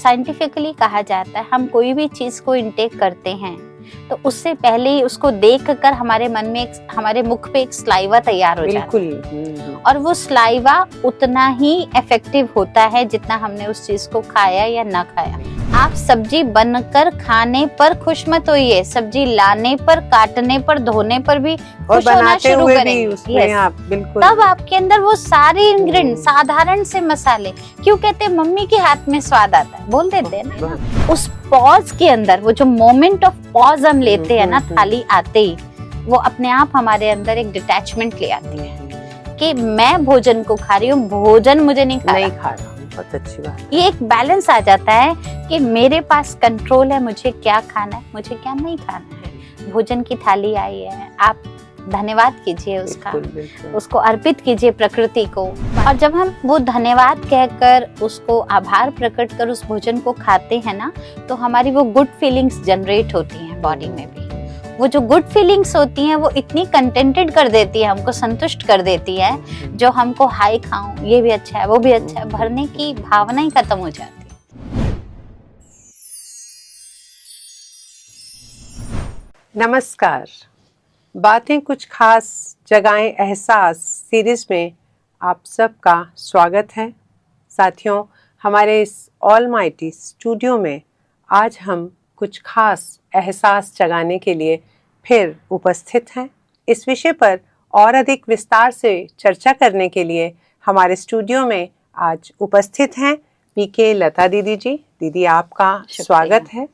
Scientifically कहा जाता है हम कोई भी चीज को इंटेक करते हैं तो उससे पहले ही उसको देखकर हमारे मन में हमारे मुख पे एक स्लाइवा तैयार हो जाता है और वो स्लाइवा उतना ही इफेक्टिव होता है जितना हमने उस चीज को खाया या ना खाया। आप सब्जी बनकर खाने पर खुश मत होइए, सब्जी लाने पर, काटने पर, धोने पर भी खुश होना शुरू करेंगे। बिल्कुल। तब आपके अंदर वो सारे इंग्रेडिएंट, साधारण से मसाले, क्यों कहते हैं मम्मी के हाथ में स्वाद आता है, बोल देते हैं ना। उस पॉज के अंदर वो जो मोमेंट ऑफ पॉज हम लेते हैं ना थाली आते ही, वो अपने आप हमारे अंदर एक डिटैचमेंट ले आती है कि मैं भोजन को खा रही हूँ, भोजन मुझे नहीं खा रहा। बहुत अच्छी बात। ये एक बैलेंस आ जाता है कि मेरे पास कंट्रोल है, मुझे क्या खाना है, मुझे क्या नहीं खाना है। भोजन की थाली आई है, आप धन्यवाद कीजिए उसका, उसको अर्पित कीजिए प्रकृति को। और जब हम वो धन्यवाद कहकर उसको आभार प्रकट कर उस भोजन को खाते हैं ना, तो हमारी वो गुड फीलिंग्स जनरेट होती हैं बॉडी में भी। वो जो गुड फीलिंग्स होती हैं वो इतनी कंटेंटेड कर देती है, हमको संतुष्ट कर देती है, जो हमको हाय खाऊं, ये भी अच्छा है, वो भी अच्छा है, भरने की भावना ही खत्म हो जाती है। नमस्कार, बातें कुछ खास जगाएं एहसास सीरीज में आप सबका स्वागत है। साथियों, हमारे इस ऑलमाइटी स्टूडियो में आज हम कुछ खास एहसास जगाने के लिए फिर उपस्थित हैं। इस विषय पर और अधिक विस्तार से चर्चा करने के लिए हमारे स्टूडियो में आज उपस्थित हैं पीके लता दीदी जी। दीदी, आपका स्वागत है।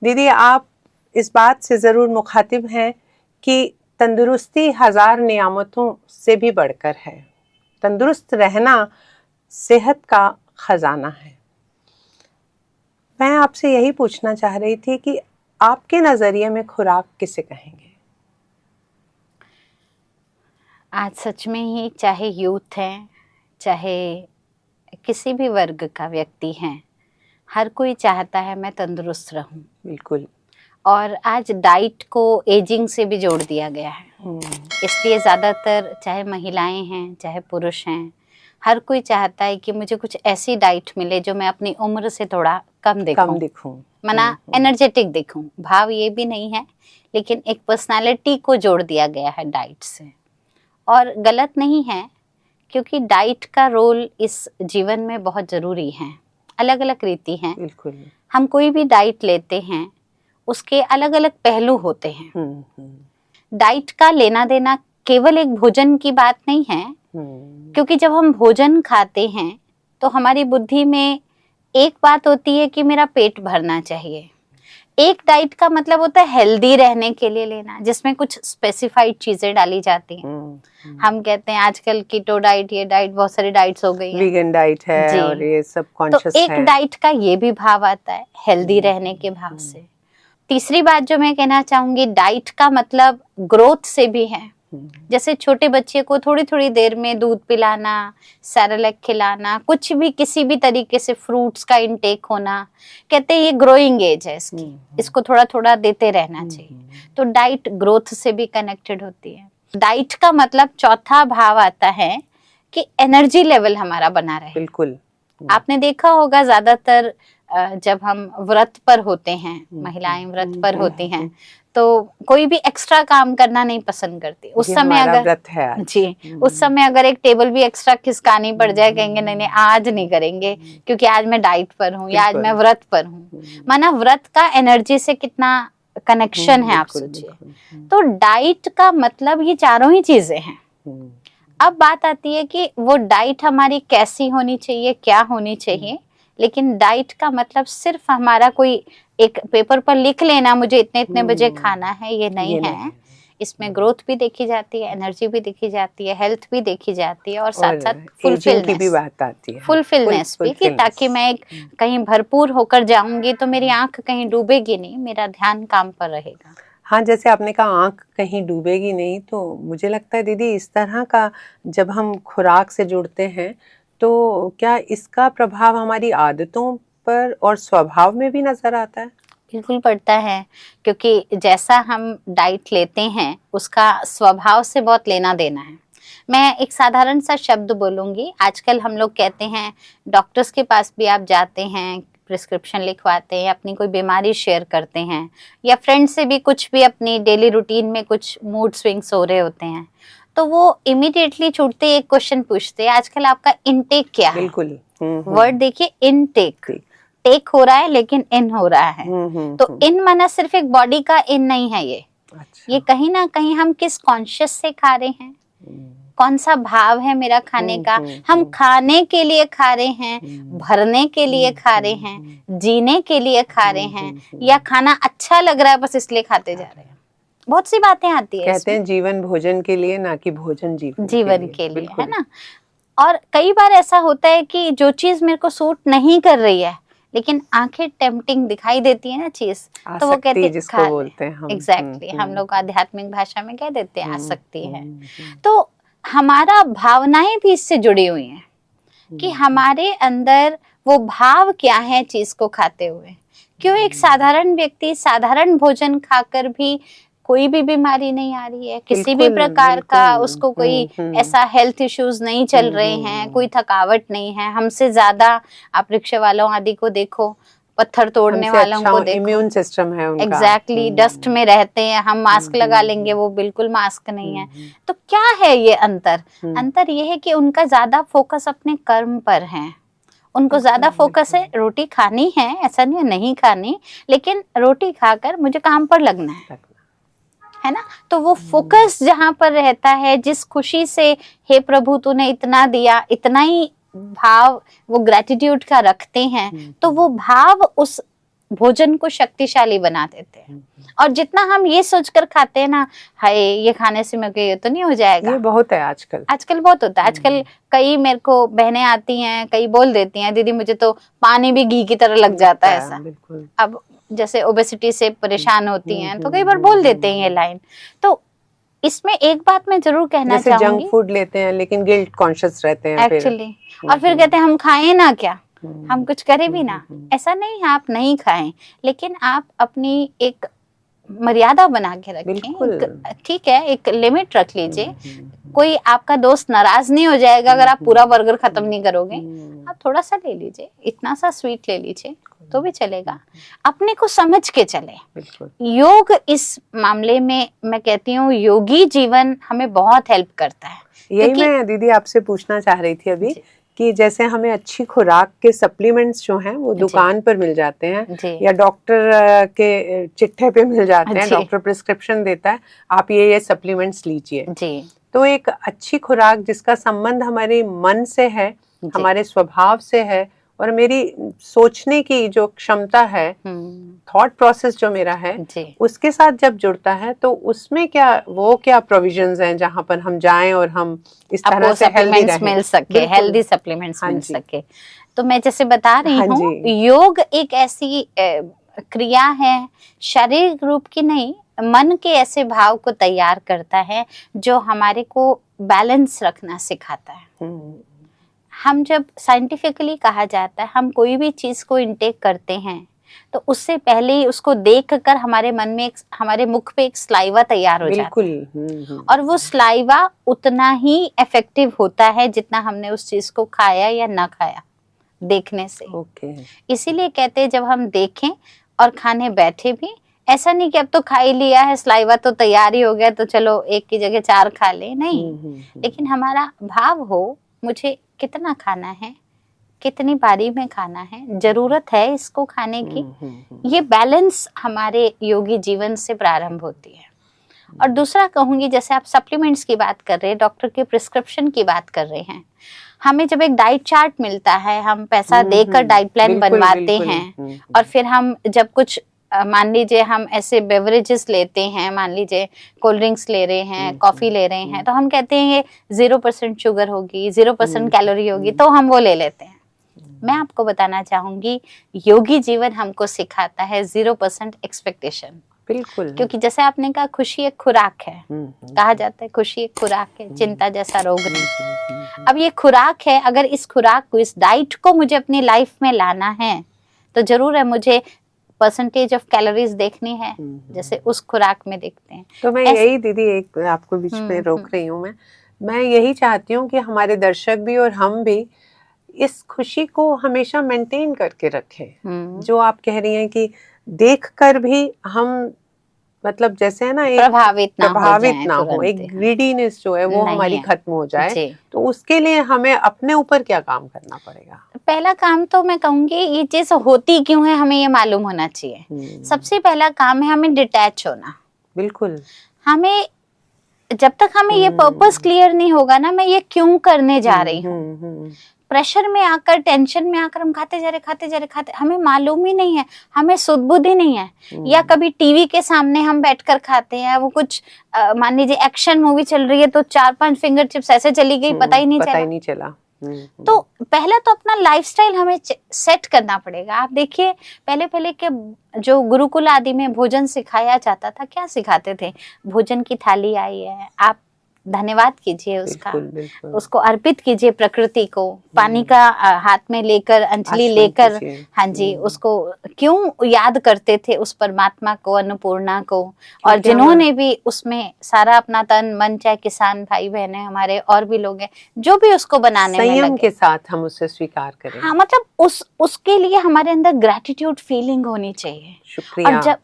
दीदी, आप इस बात से ज़रूर मुखातिब हैं कि तंदुरुस्ती हजार नियामतों से भी बढ़कर है। तंदुरुस्त रहना सेहत का खजाना है। मैं आपसे यही पूछना चाह रही थी कि आपके नजरिए में खुराक किसे कहेंगे? आज सच में ही चाहे यूथ है, चाहे किसी भी वर्ग का व्यक्ति है, हर कोई चाहता है मैं तंदुरुस्त रहूं। बिल्कुल। और आज डाइट को एजिंग से भी जोड़ दिया गया है, इसलिए ज़्यादातर चाहे महिलाएं हैं चाहे पुरुष हैं, हर कोई चाहता है कि मुझे कुछ ऐसी डाइट मिले जो मैं अपनी उम्र से थोड़ा कम दिखूं, मना एनर्जेटिक दिखूं। भाव ये भी नहीं है, लेकिन एक पर्सनालिटी को जोड़ दिया गया है डाइट से। और गलत नहीं है, क्योंकि डाइट का रोल इस जीवन में बहुत ज़रूरी है। अलग अलग रीति हैं। बिल्कुल। हम कोई भी डाइट लेते हैं, उसके अलग अलग पहलू होते हैं। डाइट का लेना देना केवल एक भोजन की बात नहीं है, क्योंकि जब हम भोजन खाते हैं तो हमारी बुद्धि में एक बात होती है कि मेरा पेट भरना चाहिए। एक डाइट का मतलब होता है हेल्दी रहने के लिए लेना, जिसमें कुछ स्पेसिफाइड चीजें डाली जाती हैं। हम कहते हैं आजकल कीटो डाइट, ये डाइट, बहुत सारी डाइट्स हो गई हैं, वीगन डाइट है और ये सब कॉन्शियस है। तो एक डाइट का ये भी भाव आता है हेल्दी रहने के भाव से। तीसरी बात जो मैं कहना चाहूंगी, डाइट का मतलब ग्रोथ से भी है। जैसे छोटे बच्चे को थोड़ी थोड़ी देर में दूध पिलाना, सेरेलैक खिलाना, कुछ भी किसी भी तरीके से फ्रूट्स का इंटेक होना, कहते हैं ये ग्रोइंग एज है इसकी, इसको थोड़ा थोड़ा देते रहना चाहिए। तो डाइट ग्रोथ से भी कनेक्टेड होती है। डाइट का मतलब चौथा भाव आता है कि एनर्जी लेवल हमारा बना रहे। बिल्कुल। आपने देखा होगा ज्यादातर जब हम व्रत पर होते हैं, महिलाएं व्रत पर होती हैं, तो कोई भी एक्स्ट्रा काम करना नहीं पसंद करती। उस समय उस समय अगर एक टेबल भी एक्स्ट्रा खिसकानी पड़ जाए, कहेंगे नहीं नहीं आज नहीं करेंगे, क्योंकि आज मैं डाइट पर हूँ या आज मैं व्रत पर हूँ। माना व्रत का एनर्जी से कितना कनेक्शन है, आप सोचिए। तो डाइट का मतलब ये चारों ही चीजें हैं। अब बात आती है कि वो डाइट हमारी कैसी होनी चाहिए, क्या होनी चाहिए। लेकिन डाइट का मतलब सिर्फ हमारा कोई एक पेपर पर लिख लेना मुझे इतने इतने बजे खाना है, ये नहीं है। इसमें ग्रोथ भी देखी जाती है, एनर्जी भी देखी जाती है, हेल्थ भी देखी जाती है, और साथ साथ फुलफिलनेस भी बात आती है। फुलफिलनेस भी, कि ताकि मैं कहीं भरपूर होकर जाऊंगी तो मेरी आंख कहीं डूबेगी नहीं, मेरा ध्यान काम पर रहेगा। हाँ, जैसे आपने कहा आंख कहीं डूबेगी नहीं, तो मुझे लगता है दीदी इस तरह का जब हम खुराक से जुड़ते हैं तो क्या इसका प्रभाव हमारी आदतों पर और स्वभाव में भी नजर आता है? बिल्कुल पड़ता है, क्योंकि जैसा हम डाइट लेते हैं उसका स्वभाव से बहुत लेना देना है। मैं एक साधारण सा शब्द बोलूंगी। आजकल हम लोग कहते हैं, डॉक्टर्स के पास भी आप जाते हैं, प्रिस्क्रिप्शन लिखवाते हैं, अपनी कोई बीमारी शेयर करते हैं, या फ्रेंड से भी कुछ भी अपनी डेली रूटीन में कुछ मूड स्विंग्स हो रहे होते हैं, तो वो इमीडिएटली छूटते ही एक क्वेश्चन पूछते हैं, आजकल आपका इनटेक क्या है? बिल्कुल वर्ड देखिए, इनटेक, टेक हो रहा है लेकिन इन हो रहा है। तो इन माना सिर्फ एक बॉडी का इन नहीं है ये। अच्छा। ये कहीं ना कहीं हम किस कॉन्शियस से खा रहे हैं, कौन सा भाव है मेरा खाने का, हम खाने के लिए खा रहे हैं, भरने के लिए खा रहे हैं, जीने के लिए खा रहे हैं, या खाना अच्छा लग रहा है बस इसलिए खाते जा रहे हैं। बहुत सी बातें आती है। कहते हैं जीवन भोजन के लिए, ना कि भोजन जीवन के लिए, है ना। और कई बार ऐसा होता है कि जो चीज मेरे को सूट नहीं कर रही है लेकिन आंखें टेम्पटिंग दिखाई देती है ना चीज, तो वो कहते हैं जिसको बोलते हैं हम। एग्जैक्टली, हम लोग आध्यात्मिक भाषा में कह देते हैं आसक्ति है। तो हमारा भावनाएं भी इससे जुड़ी हुई हैं कि हमारे अंदर वो भाव क्या है चीज को खाते हुए। क्यों एक साधारण व्यक्ति साधारण भोजन खाकर भी कोई भी बीमारी नहीं आ रही है, किसी भी प्रकार का उसको कोई ऐसा हेल्थ इश्यूज नहीं चल रहे हैं, कोई थकावट नहीं है। हमसे ज्यादा आप रिक्शे वालों आदि को देखो, पत्थर तोड़ने वालों को देखो, इम्यून सिस्टम है उनका। एग्जैक्टली, डस्ट में रहते हैं, हम मास्क लगा लेंगे, वो बिल्कुल मास्क नहीं है। तो क्या है ये अंतर? अंतर ये है कि उनका ज्यादा फोकस अपने कर्म पर है, उनको ज्यादा फोकस है रोटी खानी है, ऐसा नहीं है नहीं खानी, लेकिन रोटी खाकर मुझे काम पर लगना है ना। तो वो फोकस जहां पर रहता है, जिस खुशी से हे प्रभु तूने इतना दिया, इतना ही भाव वो ग्रेटिट्यूड का रखते हैं, तो वो भाव उस भोजन को शक्तिशाली बना देते हैं। और जितना हम ये सोचकर खाते हैं ना, हाय ये खाने से मेरे को ये तो नहीं हो जाएगा, ये बहुत है आजकल बहुत होता है। आजकल कई मेरे को बहनें आती हैं, कई बोल देती हैं दीदी मुझे तो पानी भी घी की तरह लग जाता है ऐसा। अब जैसे ओबेसिटी से परेशान होती हैं तो कई बार बोल देते हैं ये लाइन। तो इसमें एक बात मैं जरूर कहना चाहूंगी, जंक फूड लेते हैं लेकिन गिल्ट कॉन्शियस रहते हैं एक्चुअली, और फिर कहते हैं हम खाएं ना क्या, हम कुछ करें भी ना। ऐसा नहीं है आप नहीं खाएं, लेकिन आप अपनी एक मर्यादा बना के रखें, ठीक है, एक लिमिट रख लीजिए। कोई आपका दोस्त नाराज नहीं हो जाएगा अगर आप पूरा बर्गर खत्म नहीं करोगे, आप थोड़ा सा ले लीजिए, इतना सा स्वीट ले लीजिए तो भी चलेगा। अपने को समझ के चले। योग इस मामले में मैं कहती हूँ योगी जीवन हमें बहुत हेल्प करता है। यही मैं दीदी आपसे पूछना चाह रही थी अभी कि जैसे हमें अच्छी खुराक के सप्लीमेंट्स जो हैं वो दुकान पर मिल जाते हैं या डॉक्टर के चिट्ठे पे मिल जाते हैं, डॉक्टर प्रिस्क्रिप्शन देता है आप ये सप्लीमेंट्स लीजिए। तो एक अच्छी खुराक जिसका संबंध हमारे मन से है, हमारे स्वभाव से है, और मेरी सोचने की जो क्षमता है, थॉट प्रोसेस जो मेरा है, उसके साथ जब जुड़ता है तो उसमें क्या प्रोविजंस हैं जहां पर हम जाएं और हम इस तरह से मिल सके, हेल्दी सप्लीमेंट्स मिल सके। तो मैं जैसे बता रही हूँ, योग एक ऐसी क्रिया है, शारीरिक रूप की नहीं, मन के ऐसे भाव को तैयार करता है जो हमारे को बैलेंस रखना सिखाता है। हम जब साइंटिफिकली कहा जाता है, हम कोई भी चीज को इनटेक करते हैं तो उससे पहले ही उसको देखकर हमारे मन में हमारे मुख पे एक स्लाइवा तैयार हो जाता है, और वो स्लाइवा उतना ही इफेक्टिव होता है जितना हमने उस चीज को खाया या ना खाया देखने से। इसीलिए कहते हैं जब हम देखें और खाने बैठे भी, ऐसा नहीं कि अब तो खा ही लिया है, स्लाइवा तो तैयार ही हो गया तो चलो एक की जगह 4 खा ले, नहीं। लेकिन हमारा भाव हो मुझे कितना खाना है, कितनी बारी में खाना है, जरूरत है इसको खाने की, ये बैलेंस हमारे योगी जीवन से प्रारंभ होती है। और दूसरा कहूंगी, जैसे आप सप्लीमेंट्स की बात कर रहे हैं, डॉक्टर के प्रिस्क्रिप्शन की बात कर रहे हैं, हमें जब एक डाइट चार्ट मिलता है, हम पैसा देकर डाइट प्लान बनवाते हैं, और फिर हम जब कुछ मान लीजिए हम ऐसे बेवरेजेस लेते हैं, मान लीजिए कोल्ड ड्रिंक्स ले रहे हैं, कॉफी ले रहे हैं, तो हम कहते हैं ये 0% शुगर होगी, 0% कैलोरी होगी, तो हम वो ले लेते हैं। मैं आपको बताना चाहूंगी योगी जीवन हमको सिखाता है 0% एक्सपेक्टेशन। बिल्कुल, क्योंकि जैसे आपने कहा खुशी एक खुराक है, कहा जाता है खुशी एक खुराक है, चिंता जैसा रोग नहीं। अब ये खुराक है, अगर इस खुराक को, इस डाइट को मुझे अपनी लाइफ में लाना है तो जरूर है मुझे परसेंटेज ऑफ कैलोरीज देखनी है, जैसे उस खुराक में देखते हैं। तो मैं यही दीदी एक आपको बीच में रोक रही हूँ, मैं यही चाहती हूँ कि हमारे दर्शक भी और हम भी इस खुशी को हमेशा मेंटेन करके रखें। जो आप कह रही हैं कि देखकर भी हम मतलब जैसे है ना, एक प्रभावित ना हो, एक ग्रीडीनेस जो है वो हमारी खत्म हो जाए, तो उसके लिए हमें अपने ऊपर क्या काम करना पड़ेगा? पहला काम तो मैं कहूंगी ये चीज होती क्यों है हमें ये मालूम होना चाहिए। सबसे पहला काम है हमें डिटैच होना। बिल्कुल, हमें जब तक हमें ये पर्पस क्लियर नहीं होगा ना, मैं ये क्यों करने जा रही हूँ, प्रेशर में आकर, टेंशन में आकर हम खाते जा रहे, हमें मालूम ही नहीं है, हमें सुध बुद्धि नहीं है। या कभी टीवी के सामने हम बैठकर खाते हैं, वो कुछ मान लीजिए एक्शन मूवी चल रही है तो 4-5 फिंगर चिप्स ऐसे चली गई, पता ही नहीं चला। तो पहला तो अपना लाइफस्टाइल हमें सेट करना पड़ेगा। आप देखिए पहले के जो गुरुकुल आदि में भोजन सिखाया जाता था, क्या सिखाते थे? भोजन की थाली आई है, आप धन्यवाद कीजिए उसका, उसको अर्पित कीजिए प्रकृति को, पानी का हाथ में लेकर, अंजलि लेकर, हाँ जी, उसको क्यों याद करते थे उस परमात्मा को, अन्नपूर्णा को, और जिन्होंने भी उसमें सारा अपना तन मन, चाहे किसान भाई बहन है हमारे और भी लोग हैं, जो भी उसको बनाने में संयम के साथ हम उसे स्वीकार करें। हाँ, मतलब उसके लिए हमारे अंदर ग्रेटिट्यूड फीलिंग होनी चाहिए, शुक्रिया।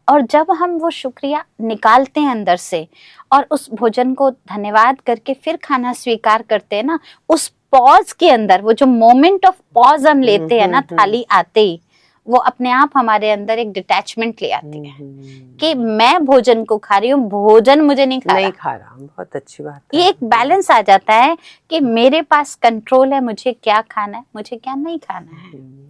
और जब हम वो शुक्रिया निकालते हैं अंदर से और उस भोजन को धन्यवाद करके फिर खाना स्वीकार करते हैं ना, उस पॉज के अंदर, वो जो मोमेंट ऑफ पॉज हम लेते हैं ना थाली आते ही, वो अपने आप हमारे अंदर एक डिटैचमेंट ले आती है कि मैं भोजन को खा रही हूँ, भोजन मुझे नहीं खा रहा। बहुत अच्छी बात है। ये एक बैलेंस आ जाता है कि मेरे पास कंट्रोल है, मुझे क्या खाना है, मुझे क्या नहीं खाना है।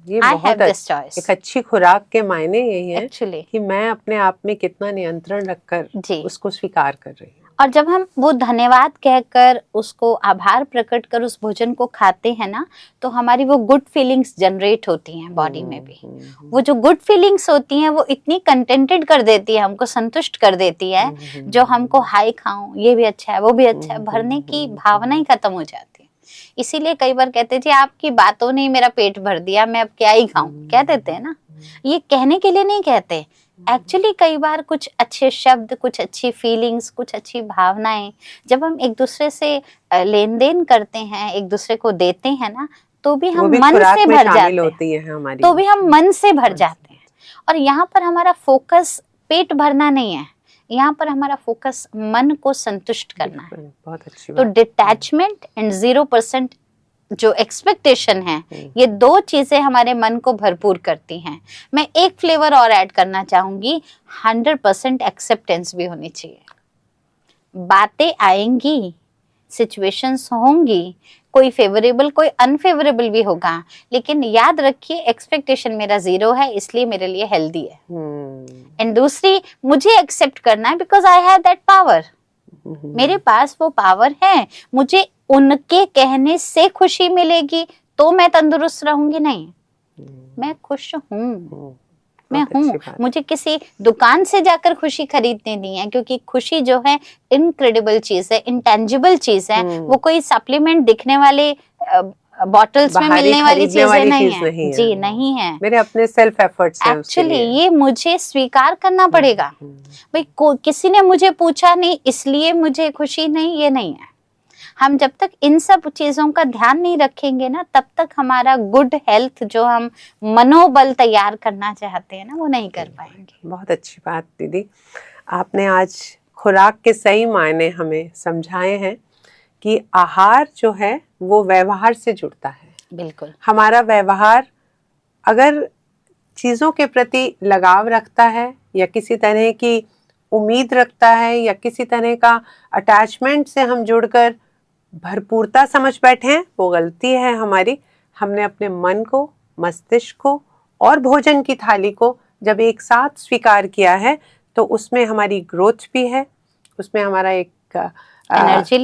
ये बहुत एक अच्छी खुराक के मायने यही है कि मैं अपने आप में कितना नियंत्रण रखकर उसको स्वीकार कर रही हूँ। और जब हम वो धन्यवाद कहकर, उसको आभार प्रकट कर उस भोजन को खाते हैं ना, तो हमारी वो गुड फीलिंग्स जनरेट होती हैं बॉडी में भी। वो जो गुड फीलिंग्स होती हैं वो इतनी कंटेंटेड कर देती है, हमको संतुष्ट कर देती है, जो हमको हाई खाऊं, ये भी अच्छा है, वो भी अच्छा है, भरने की भावना ही खत्म हो जाती है। इसीलिए कई बार कहते जी आपकी बातों ने मेरा पेट भर दिया, मैं अब क्या ही खाऊं, कह देते हैं ना। ये कहने के लिए नहीं कहते, एक्चुअली कई बार कुछ अच्छे शब्द, कुछ अच्छी फीलिंग्स, कुछ अच्छी भावनाएं जब हम एक दूसरे से लेन देन करते हैं, एक दूसरे को देते हैं ना, तो भी हम मन से भर जाते हैं, तो भी हम मन से भर जाते हैं। और यहाँ पर हमारा फोकस पेट भरना नहीं है, यहाँ पर हमारा फोकस मन को संतुष्ट करना है। बहुत अच्छी बात। तो डिटैचमेंट एंड 0% जो एक्सपेक्टेशन है, ये दो चीजें हमारे मन को भरपूर करती हैं। मैं एक फ्लेवर और ऐड करना चाहूंगी, 100% एक्सेप्टेंस भी होनी चाहिए। बातें आएंगी, सिचुएशंस होंगी, कोई फेवरेबल कोई अनफेवरेबल भी होगा, लेकिन याद रखिए एक्सपेक्टेशन मेरा 0 है, इसलिए मेरे लिए हेल्दी है। एंड दूसरी, मुझे एक्सेप्ट करना है because I have that power. मेरे पास वो पावर है, मुझे उनके कहने से खुशी मिलेगी तो मैं तंदुरुस्त रहूंगी, नहीं, मैं खुश हूँ, मैं हूँ। मुझे किसी दुकान से जाकर खुशी खरीदने नहीं है, क्योंकि खुशी जो है इनक्रेडिबल चीज है, इंटेंजिबल चीज है, वो कोई सप्लीमेंट दिखने वाले बॉटल्स में मिलने वाली चीजें नहीं है जी, नहीं है, मेरे अपने सेल्फ एफर्ट्स हैं। एक्चुअली ये मुझे स्वीकार करना पड़ेगा। भाई किसी ने मुझे पूछा नहीं इसलिए मुझे खुशी नहीं, ये नहीं है। हम जब तक इन सब चीजों का ध्यान नहीं रखेंगे ना, तब तक हमारा गुड हेल्थ, जो हम मनोबल तैयार करना चाहते हैं ना, वो नहीं कर पाएंगे। बहुत अच्छी बात दीदी, आपने आज खुराक के सही मायने हमें समझाए हैं कि आहार जो है वो व्यवहार से जुड़ता है। बिल्कुल, हमारा व्यवहार अगर चीज़ों के प्रति लगाव रखता है, या किसी तरह की उम्मीद रखता है, या किसी तरह का अटैचमेंट से हम जुड़कर भरपूरता समझ बैठे हैं, वो गलती है हमारी। हमने अपने मन को, मस्तिष्क को और भोजन की थाली को जब एक साथ स्वीकार किया है, तो उसमें हमारी ग्रोथ भी है, उसमें हमारा एक एनर्जी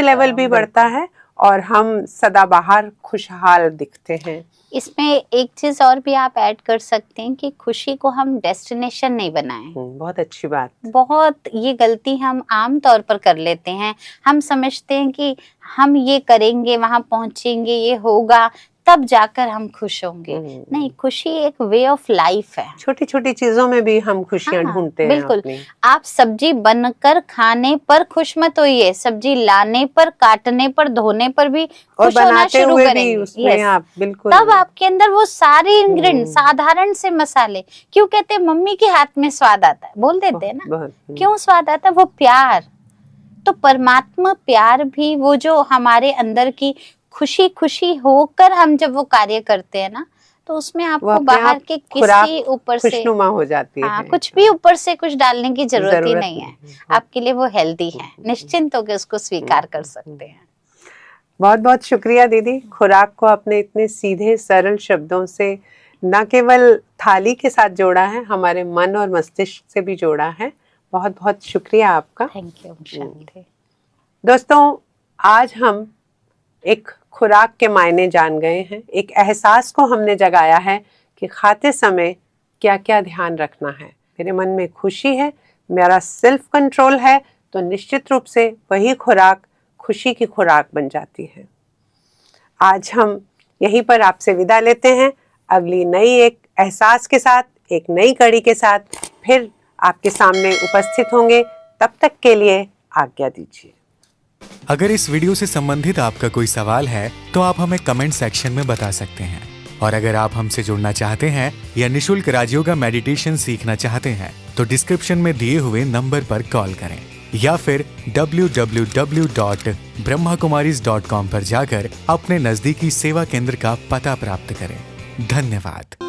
लेवल भी बढ़ता है, और हम सदाबहार खुशहाल दिखते हैं। इसमें एक चीज और भी आप ऐड कर सकते हैं कि खुशी को हम डेस्टिनेशन नहीं बनाएं। बहुत अच्छी बात। बहुत ये गलती हम आम तौर पर कर लेते हैं। हम समझते हैं कि हम ये करेंगे, वहां पहुंचेंगे, ये होगा, तब जाकर हम खुश होंगे। नहीं, खुशी एक वे ऑफ लाइफ है। छोटी छोटी चीजों में भी हम खुशियां ढूंढते हैं। बिल्कुल। आप सब्जी बनकर खाने पर खुश मत होइए, सब्जी लाने पर, काटने पर, धोने पर भी खुश होना शुरू करेंगे। आप बिल्कुल, तब आपके अंदर वो सारे इंग्रेडिएंट, साधारण से मसाले, क्यों कहते हैं मम्मी के हाथ में स्वाद आता है, बोल देते हैं ना, क्यों स्वाद आता है? वो प्यार। तो परमात्मा प्यार भी, वो जो हमारे अंदर की खुशी खुशी होकर हम जब वो कार्य करते हैं ना, तो उसमें आपको बाहर के किसी ऊपर से खुशनुमा हो जाती है। कुछ भी ऊपर से कुछ डालने की जरूरत ही नहीं है। आपके लिए वो हेल्दी है, निश्चिंत होकर उसको स्वीकार कर सकते हैं। बहुत बहुत शुक्रिया दीदी, खुराक को अपने इतने सीधे सरल शब्दों से न केवल थाली के साथ जोड़ा है, हमारे मन और मस्तिष्क से भी जोड़ा है। बहुत बहुत शुक्रिया आपका। थैंक यू शांति। दोस्तों, आज हम एक खुराक के मायने जान गए हैं, एक एहसास को हमने जगाया है कि खाते समय क्या क्या ध्यान रखना है। मेरे मन में खुशी है, मेरा सेल्फ कंट्रोल है, तो निश्चित रूप से वही खुराक खुशी की खुराक बन जाती है। आज हम यहीं पर आपसे विदा लेते हैं। अगली नई एक एहसास के साथ, एक नई कड़ी के साथ फिर आपके सामने उपस्थित होंगे। तब तक के लिए आज्ञा दीजिए। अगर इस वीडियो से संबंधित आपका कोई सवाल है तो आप हमें कमेंट सेक्शन में बता सकते हैं। और अगर आप हमसे जुड़ना चाहते हैं या निशुल्क राजयोगा मेडिटेशन सीखना चाहते हैं तो डिस्क्रिप्शन में दिए हुए नंबर पर कॉल करें या फिर www.brahmakumaris.com पर जाकर अपने नजदीकी सेवा केंद्र का पता प्राप्त करें। धन्यवाद।